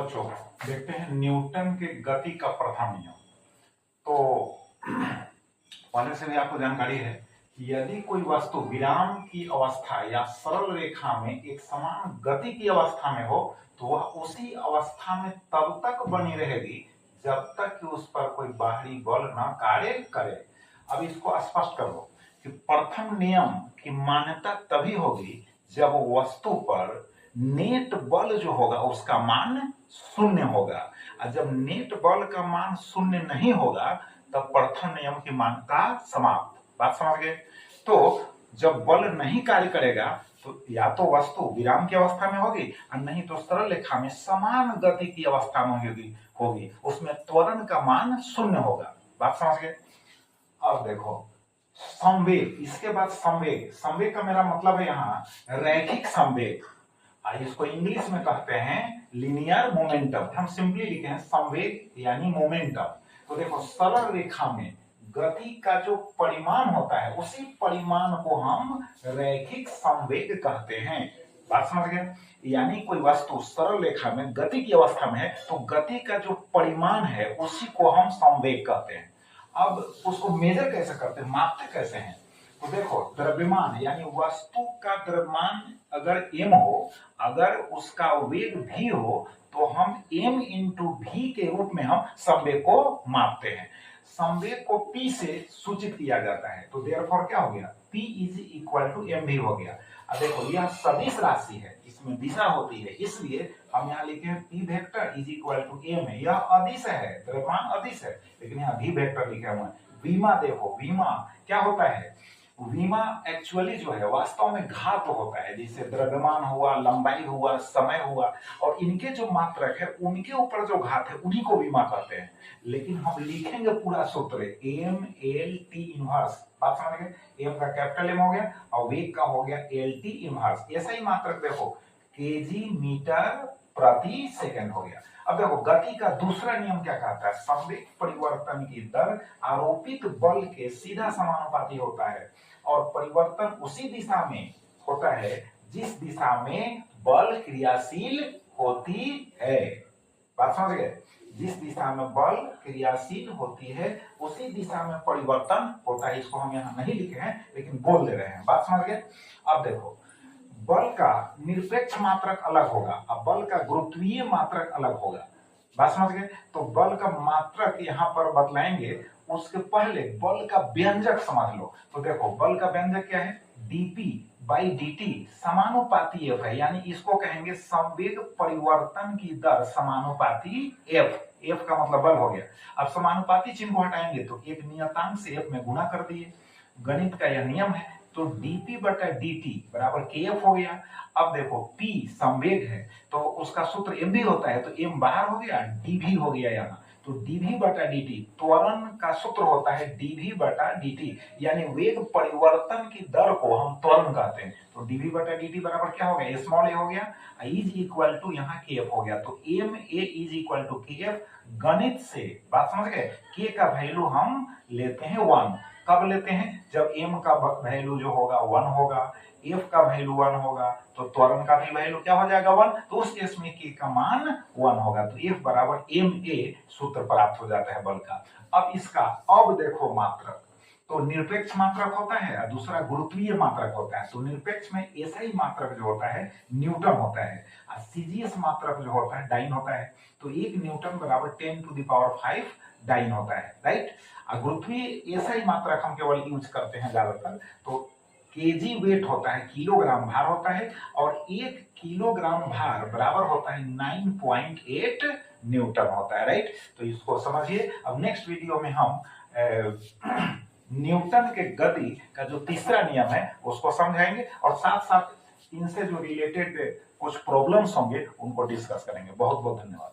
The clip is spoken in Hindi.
बच्चों देखते हैं न्यूटन के गति का प्रथम नियम। तो पहले से भी आपको जानकारी है कि यदि कोई वस्तु विराम की अवस्था या सरल रेखा में एक समान गति की अवस्था में हो तो वह उसी अवस्था में तब तक बनी रहेगी जब तक कि उस पर कोई बाहरी बल न कार्य करे। अब इसको स्पष्ट करो कि प्रथम नियम की मान्यता तभी होगी जब वस्तु पर नेट बल जो होगा उसका मान शून्य होगा, और जब नेट बल का मान शून्य नहीं होगा तब प्रथम नियम की मान्यता समाप्त। बात समझ गए? तो जब बल नहीं कार्य करेगा तो या तो वस्तु विराम की अवस्था में होगी और नहीं तो सरल रेखा में समान गति की अवस्था में होगी उसमें त्वरण का मान शून्य होगा। बात समझ गए? अब देखो संवेग, इसके बाद संवेग। संवेग का मेरा मतलब है यहाँ रैखिक संवेग, इसको इंग्लिश में कहते हैं लीनियर मोमेंटम। हम सिंपली लिखे हैं संवेग यानी मोमेंटम। तो देखो सरल रेखा में गति का जो परिमाण होता है उसी परिमाण को हम रैखिक संवेग कहते हैं। बात समझ गए? यानी कोई वस्तु सरल रेखा में गति की अवस्था में है तो गति का जो परिमाण है उसी को हम संवेग कहते हैं। अब उसको मेजर कैसे करते हैं, मापते कैसे हैं? तो देखो द्रव्यमान यानी वस्तु का द्रव्यमान अगर m हो, अगर उसका वेग v हो तो हम m इंटू v के रूप में हम संवेग को मापते हैं। संवेग को p से सूचित किया जाता है तो देयरफॉर क्या हो गया, p is equal to mv हो गया। अब देखो यह सदिश राशि है, इसमें दिशा होती है, इसलिए हम यहाँ लिखे हैं p vector is equal to m है। यह अदिश है, द्रव्यमान अदिश है, लेकिन यहाँ v वेक्टर लिखे हुए हैं। विमा देखो, विमा क्या होता है? विमा एक्चुअली जो है वास्तव में घात होता है, जैसे द्रव्यमान हुआ, लंबाई हुआ, समय हुआ, और इनके जो मात्रक है उनके ऊपर जो घात है उन्हीं को विमा कहते हैं। लेकिन हम लिखेंगे पूरा सूत्र एम एल टी इनवर्स। बात समझ गए? एम का कैपिटल एम हो गया और वेग का हो गया एल टी इनवर्स। ऐसा ही मात्रक देखो केजी मीटर प्रति सेकंड हो गया। अब देखो गति का दूसरा नियम क्या कहता है, संवेग परिवर्तन की दर आरोपित बल के सीधा समानुपाती होता है और परिवर्तन उसी दिशा में होता है जिस दिशा में बल क्रियाशील होती है। बात समझ गए? जिस दिशा में बल क्रियाशील होती है उसी दिशा में परिवर्तन होता है। इसको हम यहाँ नहीं लिखे हैं लेकिन बोल दे रहे हैं। बात समझ गए? अब देखो बल का निरपेक्ष मात्रक अलग होगा, अब बल का गुरुत्वीय मात्रक अलग होगा। बात समझ गए? तो बल का मात्रक यहाँ पर बतलाएंगे, उसके पहले बल का व्यंजक समझ लो। तो देखो बल का व्यंजक क्या है, dp बाई dt समानुपाती f है, यानी इसको कहेंगे संवेग परिवर्तन की दर समानुपाती f। f का मतलब बल हो गया। अब समानुपाती चिन्ह को हटाएंगे तो एक नियतांक से f में गुणा कर दिए, गणित का यह नियम है। तो dp बटा dt बराबर kf हो गया। अब देखो p संवेग है तो उसका सूत्र mv होता है, तो m बाहर हो गया, dv हो गया यहाँ। तो dv बटा dt त्वरण का सूत्र होता है dv बटा dt, यानी वेग परिवर्तन की दर को हम त्वरण कहते हैं। तो dv बटा dt बराबर क्या हो गया, स्मॉल a हो गया, इज इक्वल टू यहाँ kf हो गया। तो ma is equal to kf। गणित से बात समझ गए, k का वैल्यू हम लेते हैं 1। कब लेते हैं? जब m का वैल्यू जो होगा 1 होगा, f का वैल्यू 1 होगा, तो त्वरण का भी वैल्यू क्या हो जाएगा 1, तो उस केस में k का मान 1 होगा। तो f बराबर ma सूत्र प्राप्त हो जाता है बल का। अब इसका अब देखो मात्रक, तो निरपेक्ष मात्रक होता है और दूसरा गुरुत्वीय मात्रक होता है। तो निरपेक्ष में ऐसा ही मात्रक जो होता है न्यूटन होता है, और सीजीएस मात्रक जो होता है डाइन होता है। तो 1 न्यूटन बराबर 10 टू द पावर 5 डाइन होता है, राइट। और गुरुत्वीय ऐसा ही मात्रक हम केवल यूज करते हैं ज्यादातर। तो केजी वेट होता है, किलोग्राम भार होता है, और 1 किलोग्राम भार बराबर होता है 9.8 न्यूटन होता है, राइट। तो इसको समझिए। अब नेक्स्ट वीडियो में हम न्यूटन के गति का जो तीसरा नियम है उसको समझाएंगे और साथ साथ इनसे जो रिलेटेड कुछ प्रॉब्लम्स होंगे उनको डिस्कस करेंगे। बहुत बहुत धन्यवाद।